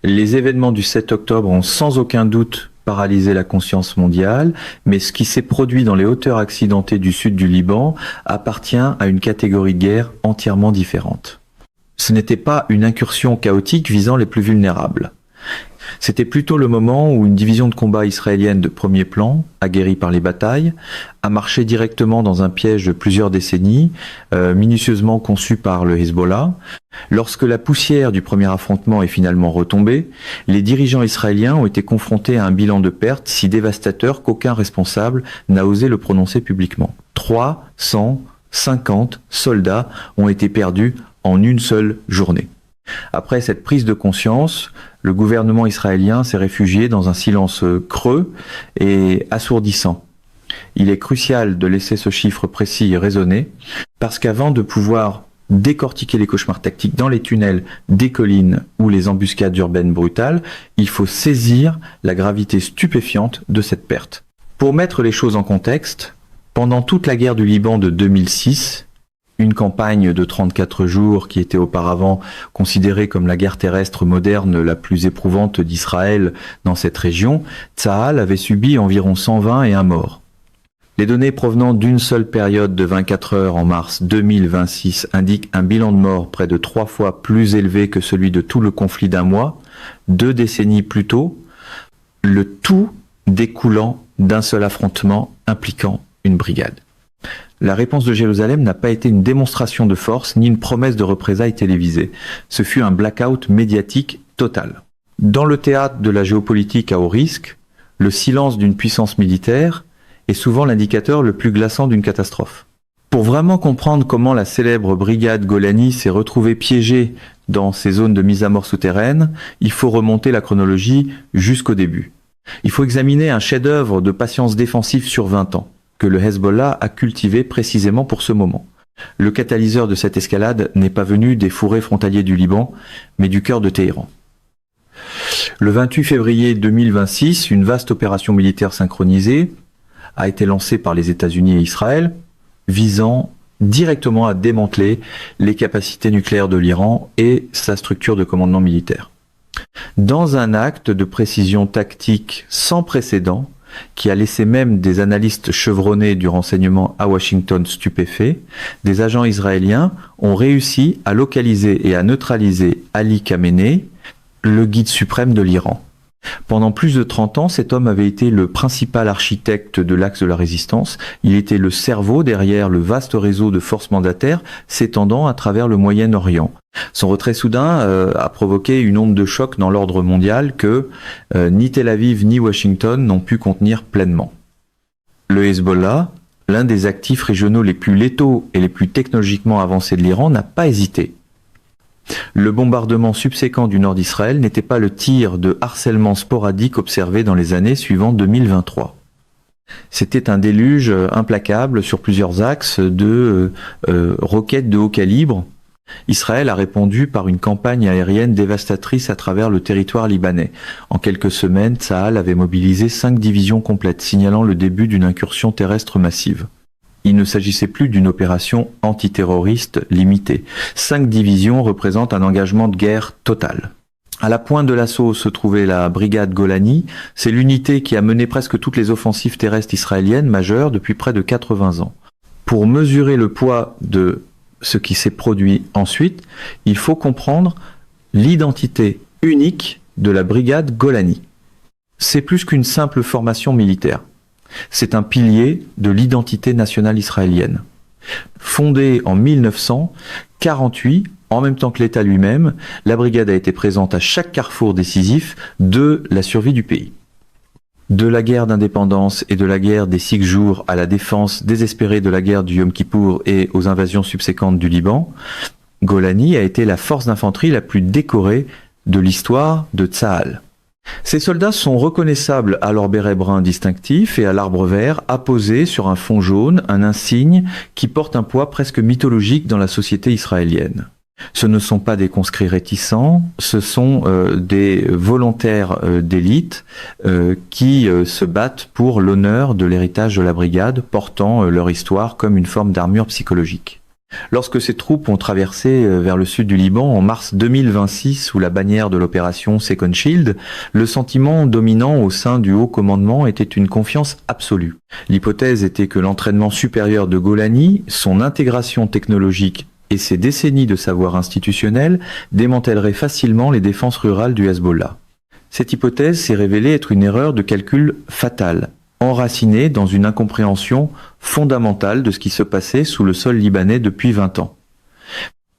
Les événements du 7 octobre ont sans aucun doute paralysé la conscience mondiale, mais ce qui s'est produit dans les hauteurs accidentées du sud du Liban appartient à une catégorie de guerre entièrement différente. Ce n'était pas une incursion chaotique visant les plus vulnérables. C'était plutôt le moment où une division de combat israélienne de premier plan, aguerrie par les batailles, a marché directement dans un piège de plusieurs décennies, minutieusement conçu par le Hezbollah. Lorsque la poussière du premier affrontement est finalement retombée, les dirigeants israéliens ont été confrontés à un bilan de pertes si dévastateur qu'aucun responsable n'a osé le prononcer publiquement. 350 soldats ont été perdus en une seule journée. Après cette prise de conscience, le gouvernement israélien s'est réfugié dans un silence creux et assourdissant. Il est crucial de laisser ce chiffre précis résonner, parce qu'avant de pouvoir décortiquer les cauchemars tactiques dans les tunnels des collines ou les embuscades urbaines brutales, il faut saisir la gravité stupéfiante de cette perte. Pour mettre les choses en contexte, pendant toute la guerre du Liban de 2006, une campagne de 34 jours qui était auparavant considérée comme la guerre terrestre moderne la plus éprouvante d'Israël dans cette région, Tsahal avait subi environ 121 morts. Les données provenant d'une seule période de 24 heures en mars 2026 indiquent un bilan de morts près de 3 fois plus élevé que celui de tout le conflit d'un mois, 2 décennies plus tôt, le tout découlant d'un seul affrontement impliquant une brigade. La réponse de Jérusalem n'a pas été une démonstration de force ni une promesse de représailles télévisées. Ce fut un blackout médiatique total. Dans le théâtre de la géopolitique à haut risque, le silence d'une puissance militaire est souvent l'indicateur le plus glaçant d'une catastrophe. Pour vraiment comprendre comment la célèbre brigade Golani s'est retrouvée piégée dans ces zones de mise à mort souterraines, il faut remonter la chronologie jusqu'au début. Il faut examiner un chef-d'œuvre de patience défensive sur 20 ans. Que le Hezbollah a cultivé précisément pour ce moment. Le catalyseur de cette escalade n'est pas venu des fourrés frontaliers du Liban, mais du cœur de Téhéran. Le 28 février 2026, une vaste opération militaire synchronisée a été lancée par les États-Unis et Israël, visant directement à démanteler les capacités nucléaires de l'Iran et sa structure de commandement militaire. Dans un acte de précision tactique sans précédent, qui a laissé même des analystes chevronnés du renseignement à Washington stupéfaits, des agents israéliens ont réussi à localiser et à neutraliser Ali Khamenei, le guide suprême de l'Iran. Pendant plus de 30 ans, cet homme avait été le principal architecte de l'axe de la résistance. Il était le cerveau derrière le vaste réseau de forces mandataires s'étendant à travers le Moyen-Orient. Son retrait soudain a provoqué une onde de choc dans l'ordre mondial que ni Tel Aviv ni Washington n'ont pu contenir pleinement. Le Hezbollah, l'un des actifs régionaux les plus létaux et les plus technologiquement avancés de l'Iran, n'a pas hésité. Le bombardement subséquent du nord d'Israël n'était pas le tir de harcèlement sporadique observé dans les années suivant 2023. C'était un déluge implacable sur plusieurs axes de roquettes de haut calibre. Israël a répondu par une campagne aérienne dévastatrice à travers le territoire libanais. En quelques semaines, Tsahal avait mobilisé 5 divisions complètes, signalant le début d'une incursion terrestre massive. Il ne s'agissait plus d'une opération antiterroriste limitée. 5 divisions représentent un engagement de guerre total. À la pointe de l'assaut se trouvait la brigade Golani. C'est l'unité qui a mené presque toutes les offensives terrestres israéliennes majeures depuis près de 80 ans. Pour mesurer le poids de ce qui s'est produit ensuite, il faut comprendre l'identité unique de la brigade Golani. C'est plus qu'une simple formation militaire. C'est un pilier de l'identité nationale israélienne. Fondée en 1948, en même temps que l'État lui-même, la brigade a été présente à chaque carrefour décisif de la survie du pays. De la guerre d'indépendance et de la guerre des 6 jours à la défense désespérée de la guerre du Yom Kippour et aux invasions subséquentes du Liban, Golani a été la force d'infanterie la plus décorée de l'histoire de Tsahal. Ces soldats sont reconnaissables à leur béret brun distinctif et à l'arbre vert apposé sur un fond jaune, un insigne qui porte un poids presque mythologique dans la société israélienne. Ce ne sont pas des conscrits réticents, ce sont des volontaires d'élite qui se battent pour l'honneur de l'héritage de la brigade, portant leur histoire comme une forme d'armure psychologique. Lorsque ces troupes ont traversé vers le sud du Liban en mars 2026 sous la bannière de l'opération Second Shield, le sentiment dominant au sein du haut commandement était une confiance absolue. L'hypothèse était que l'entraînement supérieur de Golani, son intégration technologique et ses décennies de savoir institutionnel démantèleraient facilement les défenses rurales du Hezbollah. Cette hypothèse s'est révélée être une erreur de calcul fatale, enracinée dans une incompréhension fondamentale de ce qui se passait sous le sol libanais depuis 20 ans.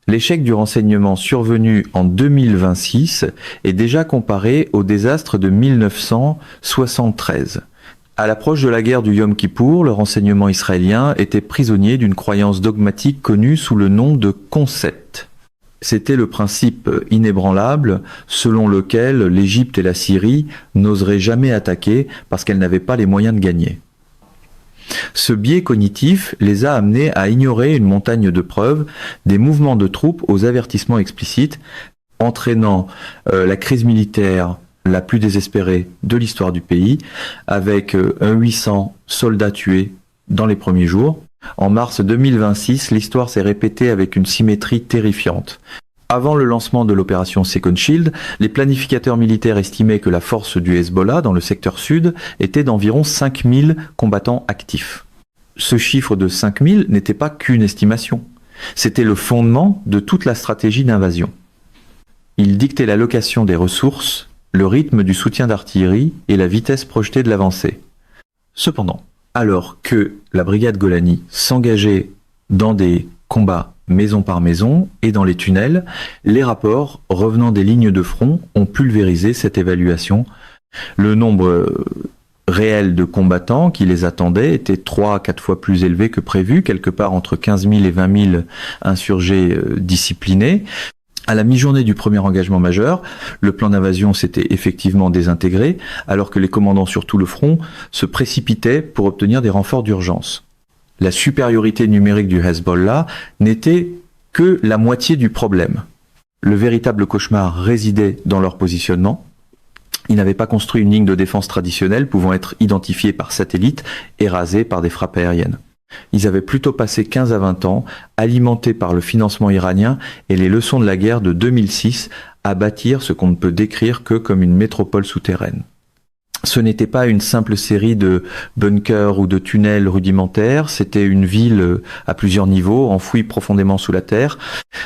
L'échec du renseignement survenu en 2026 est déjà comparé au désastre de 1973. À l'approche de la guerre du Yom Kippour, le renseignement israélien était prisonnier d'une croyance dogmatique connue sous le nom de concept. C'était le principe inébranlable selon lequel l'Égypte et la Syrie n'oseraient jamais attaquer parce qu'elles n'avaient pas les moyens de gagner. Ce biais cognitif les a amenés à ignorer une montagne de preuves des mouvements de troupes aux avertissements explicites, entraînant la crise militaire la plus désespérée de l'histoire du pays, avec 800 soldats tués dans les premiers jours. En mars 2026, l'histoire s'est répétée avec une symétrie terrifiante. Avant le lancement de l'opération Second Shield, les planificateurs militaires estimaient que la force du Hezbollah dans le secteur sud était d'environ 5000 combattants actifs. Ce chiffre de 5000 n'était pas qu'une estimation. C'était le fondement de toute la stratégie d'invasion. Il dictait l'allocation des ressources, le rythme du soutien d'artillerie et la vitesse projetée de l'avancée. Cependant, alors que la brigade Golani s'engageait dans des combats maison par maison et dans les tunnels, les rapports revenant des lignes de front ont pulvérisé cette évaluation. Le nombre réel de combattants qui les attendaient était 3 à 4 fois plus élevé que prévu, quelque part entre 15 000 et 20 000 insurgés disciplinés. À la mi-journée du premier engagement majeur, le plan d'invasion s'était effectivement désintégré, alors que les commandants sur tout le front se précipitaient pour obtenir des renforts d'urgence. La supériorité numérique du Hezbollah n'était que la moitié du problème. Le véritable cauchemar résidait dans leur positionnement. Ils n'avaient pas construit une ligne de défense traditionnelle pouvant être identifiée par satellite et rasée par des frappes aériennes. Ils avaient plutôt passé 15 à 20 ans, alimentés par le financement iranien et les leçons de la guerre de 2006, à bâtir ce qu'on ne peut décrire que comme une métropole souterraine. Ce n'était pas une simple série de bunkers ou de tunnels rudimentaires, c'était une ville à plusieurs niveaux, enfouie profondément sous la terre.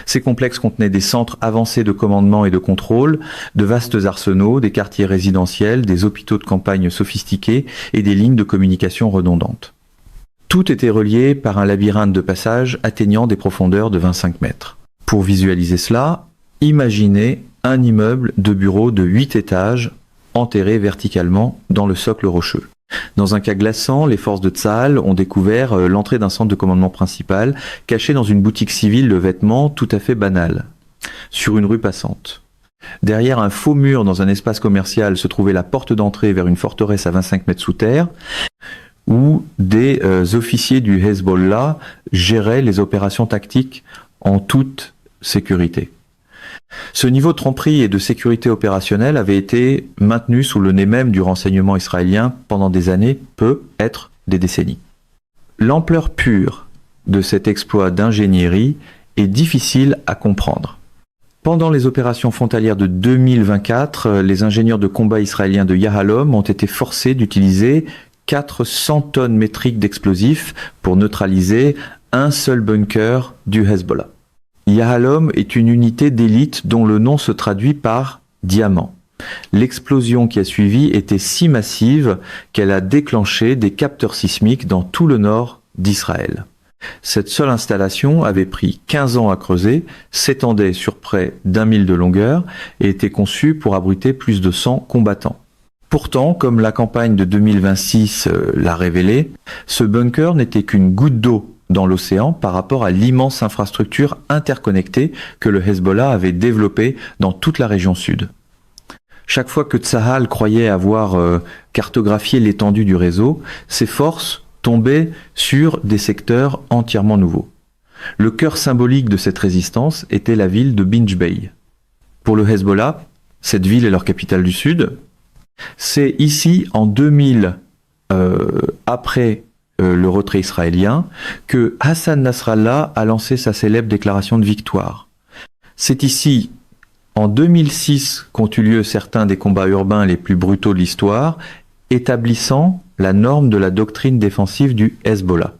Ces complexes contenaient des centres avancés de commandement et de contrôle, de vastes arsenaux, des quartiers résidentiels, des hôpitaux de campagne sophistiqués et des lignes de communication redondantes. Tout était relié par un labyrinthe de passages atteignant des profondeurs de 25 mètres. Pour visualiser cela, imaginez un immeuble de bureaux de 8 étages enterré verticalement dans le socle rocheux. Dans un cas glaçant, les forces de Tsahal ont découvert l'entrée d'un centre de commandement principal caché dans une boutique civile de vêtements tout à fait banale, sur une rue passante. Derrière un faux mur dans un espace commercial se trouvait la porte d'entrée vers une forteresse à 25 mètres sous terre, où des officiers du Hezbollah géraient les opérations tactiques en toute sécurité. Ce niveau de tromperie et de sécurité opérationnelle avait été maintenu sous le nez même du renseignement israélien pendant des années, peut être des décennies. L'ampleur pure de cet exploit d'ingénierie est difficile à comprendre. Pendant les opérations frontalières de 2024, les ingénieurs de combat israéliens de Yahalom ont été forcés d'utiliser 400 tonnes métriques d'explosifs pour neutraliser un seul bunker du Hezbollah. Yahalom est une unité d'élite dont le nom se traduit par diamant. L'explosion qui a suivi était si massive qu'elle a déclenché des capteurs sismiques dans tout le nord d'Israël. Cette seule installation avait pris 15 ans à creuser, s'étendait sur près d'1 mille de longueur et était conçue pour abriter plus de 100 combattants. Pourtant, comme la campagne de 2026 l'a révélé, ce bunker n'était qu'une goutte d'eau dans l'océan par rapport à l'immense infrastructure interconnectée que le Hezbollah avait développée dans toute la région sud. Chaque fois que Tsahal croyait avoir cartographié l'étendue du réseau, ses forces tombaient sur des secteurs entièrement nouveaux. Le cœur symbolique de cette résistance était la ville de Binj Bey. Pour le Hezbollah, cette ville est leur capitale du sud. C'est ici, en 2000, après le retrait israélien que Hassan Nasrallah a lancé sa célèbre déclaration de victoire. C'est ici, en 2006, qu'ont eu lieu certains des combats urbains les plus brutaux de l'histoire, établissant la norme de la doctrine défensive du Hezbollah.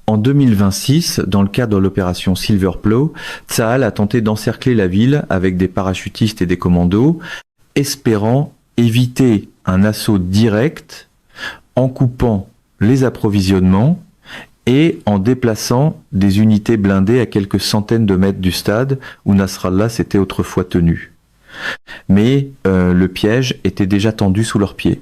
En 2026, dans le cadre de l'opération Silver Plow, Tsahal a tenté d'encercler la ville avec des parachutistes et des commandos, espérant éviter un assaut direct en coupant les approvisionnements et en déplaçant des unités blindées à quelques centaines de mètres du stade où Nasrallah s'était autrefois tenu. Mais le piège était déjà tendu sous leurs pieds.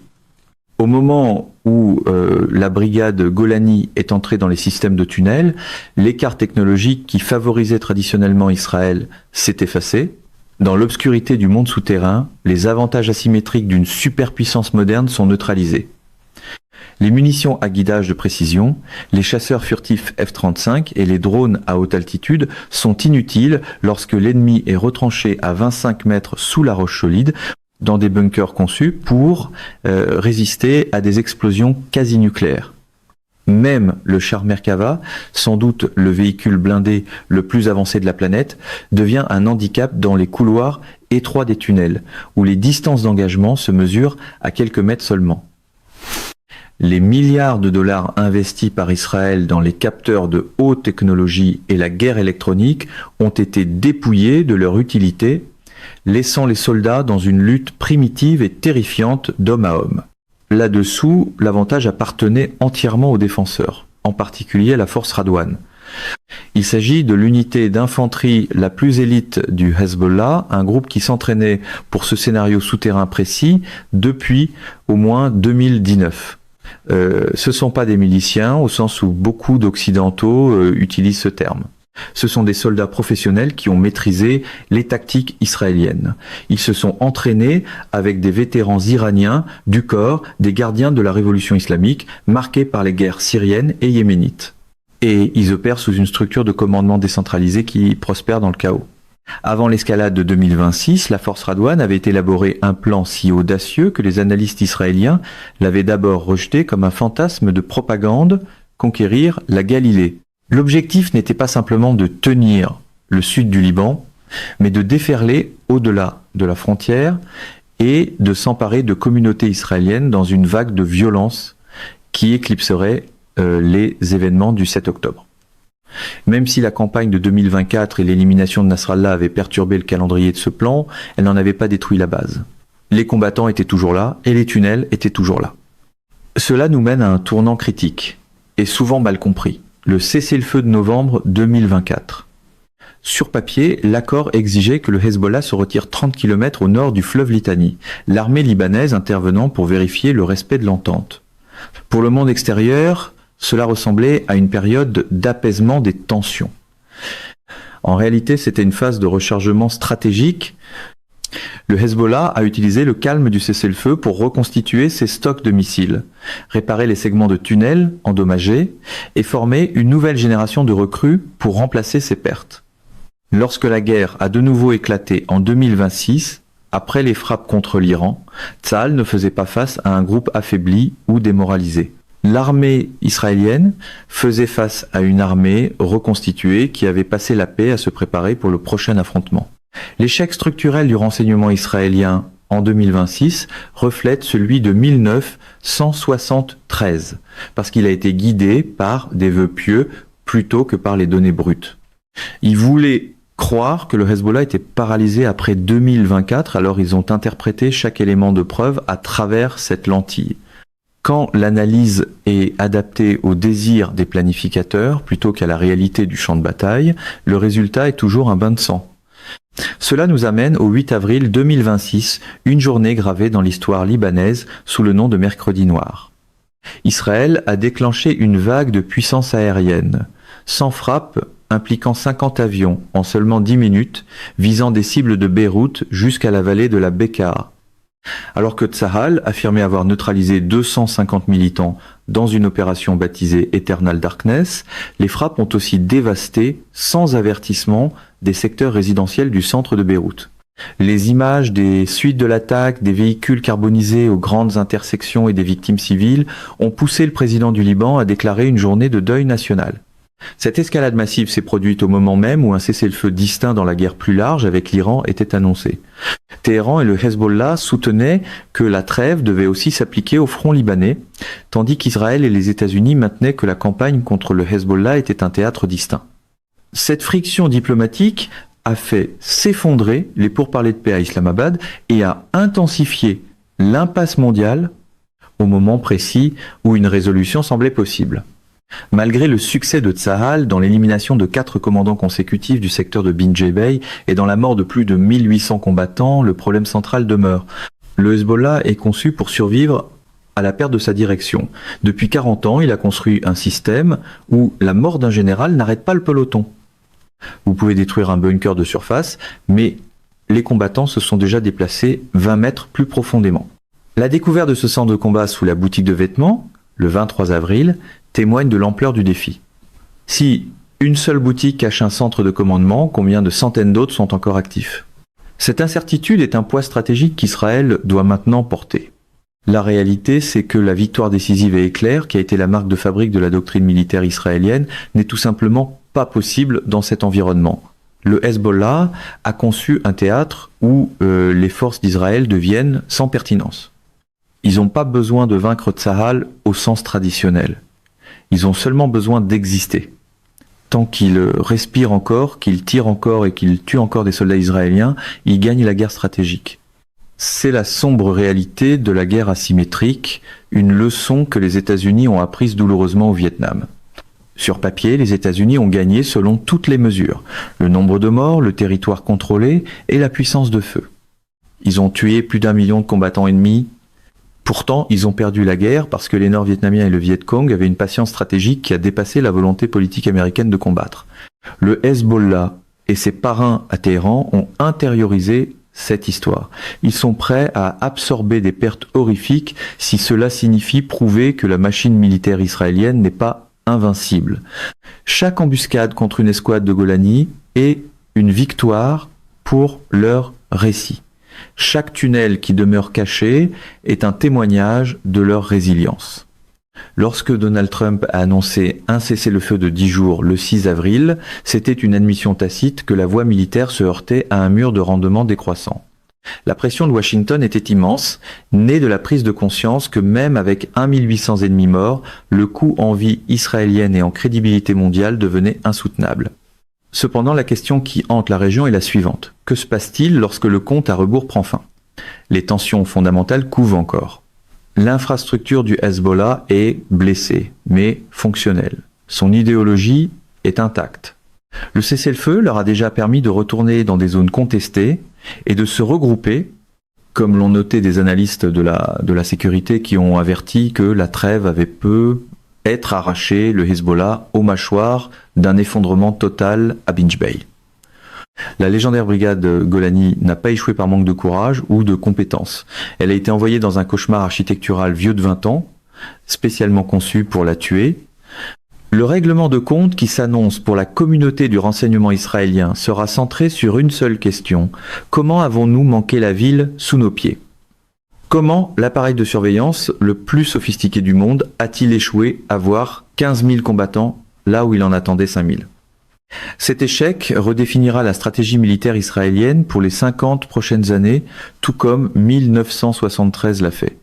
Au moment où la brigade Golani est entrée dans les systèmes de tunnels, l'écart technologique qui favorisait traditionnellement Israël s'est effacé. Dans l'obscurité du monde souterrain, les avantages asymétriques d'une superpuissance moderne sont neutralisés. Les munitions à guidage de précision, les chasseurs furtifs F-35 et les drones à haute altitude sont inutiles lorsque l'ennemi est retranché à 25 mètres sous la roche solide, dans des bunkers conçus pour résister à des explosions quasi nucléaires. Même le char Merkava, sans doute le véhicule blindé le plus avancé de la planète, devient un handicap dans les couloirs étroits des tunnels, où les distances d'engagement se mesurent à quelques mètres seulement. Les milliards de dollars investis par Israël dans les capteurs de haute technologie et la guerre électronique ont été dépouillés de leur utilité, laissant les soldats dans une lutte primitive et terrifiante d'homme à homme. Là-dessous, l'avantage appartenait entièrement aux défenseurs, en particulier à la force Radwan. Il s'agit de l'unité d'infanterie la plus élite du Hezbollah, un groupe qui s'entraînait pour ce scénario souterrain précis depuis au moins 2019. Ce ne sont pas des miliciens au sens où beaucoup d'occidentaux utilisent ce terme. Ce sont des soldats professionnels qui ont maîtrisé les tactiques israéliennes. Ils se sont entraînés avec des vétérans iraniens du corps des gardiens de la révolution islamique, marqués par les guerres syriennes et yéménites. Et ils opèrent sous une structure de commandement décentralisée qui prospère dans le chaos. Avant l'escalade de 2026, la force Radwan avait élaboré un plan si audacieux que les analystes israéliens l'avaient d'abord rejeté comme un fantasme de propagande, conquérir la Galilée. L'objectif n'était pas simplement de tenir le sud du Liban, mais de déferler au-delà de la frontière et de s'emparer de communautés israéliennes dans une vague de violence qui éclipserait les événements du 7 octobre. Même si la campagne de 2024 et l'élimination de Nasrallah avaient perturbé le calendrier de ce plan, elle n'en avait pas détruit la base. Les combattants étaient toujours là et les tunnels étaient toujours là. Cela nous mène à un tournant critique, et souvent mal compris. Le cessez-le-feu de novembre 2024. Sur papier, l'accord exigeait que le Hezbollah se retire 30 km au nord du fleuve Litani, l'armée libanaise intervenant pour vérifier le respect de l'entente. Pour le monde extérieur, cela ressemblait à une période d'apaisement des tensions. En réalité, c'était une phase de rechargement stratégique. Le Hezbollah a utilisé le calme du cessez-le-feu pour reconstituer ses stocks de missiles, réparer les segments de tunnels endommagés et former une nouvelle génération de recrues pour remplacer ces pertes. Lorsque la guerre a de nouveau éclaté en 2026, après les frappes contre l'Iran, Tsahal ne faisait pas face à un groupe affaibli ou démoralisé. L'armée israélienne faisait face à une armée reconstituée qui avait passé la paix à se préparer pour le prochain affrontement. L'échec structurel du renseignement israélien en 2026 reflète celui de 1973, parce qu'il a été guidé par des vœux pieux plutôt que par les données brutes. Ils voulaient croire que le Hezbollah était paralysé après 2024, alors ils ont interprété chaque élément de preuve à travers cette lentille. Quand l'analyse est adaptée au désir des planificateurs plutôt qu'à la réalité du champ de bataille, le résultat est toujours un bain de sang. Cela nous amène au 8 avril 2026, une journée gravée dans l'histoire libanaise sous le nom de Mercredi Noir. Israël a déclenché une vague de puissance aérienne, sans frappe impliquant 50 avions en seulement 10 minutes, visant des cibles de Beyrouth jusqu'à la vallée de la Bekaa. Alors que Tsahal affirmait avoir neutralisé 250 militants dans une opération baptisée Eternal Darkness, les frappes ont aussi dévasté, sans avertissement, des secteurs résidentiels du centre de Beyrouth. Les images des suites de l'attaque, des véhicules carbonisés aux grandes intersections et des victimes civiles ont poussé le président du Liban à déclarer une journée de deuil national. Cette escalade massive s'est produite au moment même où un cessez-le-feu distinct dans la guerre plus large avec l'Iran était annoncé. Téhéran et le Hezbollah soutenaient que la trêve devait aussi s'appliquer au front libanais, tandis qu'Israël et les États-Unis maintenaient que la campagne contre le Hezbollah était un théâtre distinct. Cette friction diplomatique a fait s'effondrer les pourparlers de paix à Islamabad et a intensifié l'impasse mondiale au moment précis où une résolution semblait possible. Malgré le succès de Tsahal dans l'élimination de 4 commandants consécutifs du secteur de Bin Jebel et dans la mort de plus de 1800 combattants, le problème central demeure. Le Hezbollah est conçu pour survivre à la perte de sa direction. Depuis 40 ans, il a construit un système où la mort d'un général n'arrête pas le peloton. Vous pouvez détruire un bunker de surface, mais les combattants se sont déjà déplacés 20 mètres plus profondément. La découverte de ce centre de combat sous la boutique de vêtements, le 23 avril, témoigne de l'ampleur du défi. Si une seule boutique cache un centre de commandement, combien de centaines d'autres sont encore actifs? Cette incertitude est un poids stratégique qu'Israël doit maintenant porter. La réalité, c'est que la victoire décisive et éclair, qui a été la marque de fabrique de la doctrine militaire israélienne, n'est tout simplement pas possible dans cet environnement. Le Hezbollah a conçu un théâtre où les forces d'Israël deviennent sans pertinence. Ils n'ont pas besoin de vaincre Tsahal au sens traditionnel. Ils ont seulement besoin d'exister. Tant qu'ils respirent encore, qu'ils tirent encore et qu'ils tuent encore des soldats israéliens, ils gagnent la guerre stratégique. C'est la sombre réalité de la guerre asymétrique, une leçon que les États-Unis ont apprise douloureusement au Vietnam. Sur papier, les États-Unis ont gagné selon toutes les mesures, le nombre de morts, le territoire contrôlé et la puissance de feu. Ils ont tué plus d'1 million de combattants ennemis. Pourtant, ils ont perdu la guerre parce que les Nord-Vietnamiens et le Viet Cong avaient une patience stratégique qui a dépassé la volonté politique américaine de combattre. Le Hezbollah et ses parrains à Téhéran ont intériorisé cette histoire. Ils sont prêts à absorber des pertes horrifiques si cela signifie prouver que la machine militaire israélienne n'est pas invincible. Chaque embuscade contre une escouade de Golani est une victoire pour leur récit. Chaque tunnel qui demeure caché est un témoignage de leur résilience. Lorsque Donald Trump a annoncé un cessez-le-feu de 10 jours le 6 avril, c'était une admission tacite que la voie militaire se heurtait à un mur de rendement décroissant. La pression de Washington était immense, née de la prise de conscience que même avec 1800 ennemis morts, le coût en vie israélienne et en crédibilité mondiale devenait insoutenable. Cependant, la question qui hante la région est la suivante. Que se passe-t-il lorsque le compte à rebours prend fin? Les tensions fondamentales couvent encore. L'infrastructure du Hezbollah est blessée, mais fonctionnelle. Son idéologie est intacte. Le cessez-le-feu leur a déjà permis de retourner dans des zones contestées et de se regrouper, comme l'ont noté des analystes de la sécurité qui ont averti que la trêve avait peu être arraché le Hezbollah aux mâchoires d'un effondrement total à Bin Jebel. La légendaire brigade Golani n'a pas échoué par manque de courage ou de compétences. Elle a été envoyée dans un cauchemar architectural vieux de 20 ans, spécialement conçu pour la tuer. Le règlement de compte qui s'annonce pour la communauté du renseignement israélien sera centré sur une seule question. Comment avons-nous manqué la ville sous nos pieds ? Comment l'appareil de surveillance le plus sophistiqué du monde a-t-il échoué à voir 15 000 combattants là où il en attendait 5 000 ? Cet échec redéfinira la stratégie militaire israélienne pour les 50 prochaines années, tout comme 1973 l'a fait.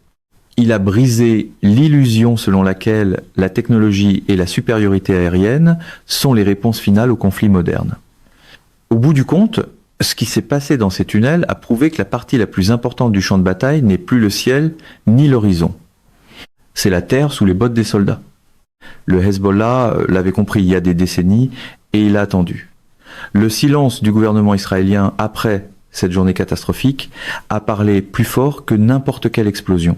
Il a brisé l'illusion selon laquelle la technologie et la supériorité aérienne sont les réponses finales au conflit moderne. Au bout du compte, ce qui s'est passé dans ces tunnels a prouvé que la partie la plus importante du champ de bataille n'est plus le ciel ni l'horizon. C'est la terre sous les bottes des soldats. Le Hezbollah l'avait compris il y a des décennies et il a attendu. Le silence du gouvernement israélien après cette journée catastrophique a parlé plus fort que n'importe quelle explosion.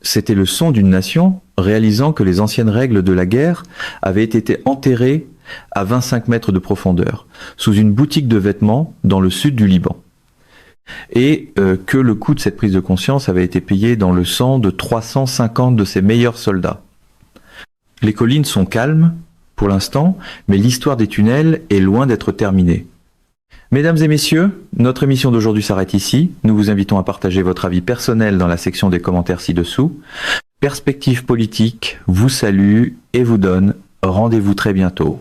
C'était le son d'une nation réalisant que les anciennes règles de la guerre avaient été enterrées à 25 mètres de profondeur, sous une boutique de vêtements dans le sud du Liban. Et que le coût de cette prise de conscience avait été payé dans le sang de 350 de ses meilleurs soldats. Les collines sont calmes pour l'instant, mais l'histoire des tunnels est loin d'être terminée. Mesdames et messieurs, notre émission d'aujourd'hui s'arrête ici. Nous vous invitons à partager votre avis personnel dans la section des commentaires ci-dessous. Perspective politique vous salue et vous donne rendez-vous très bientôt.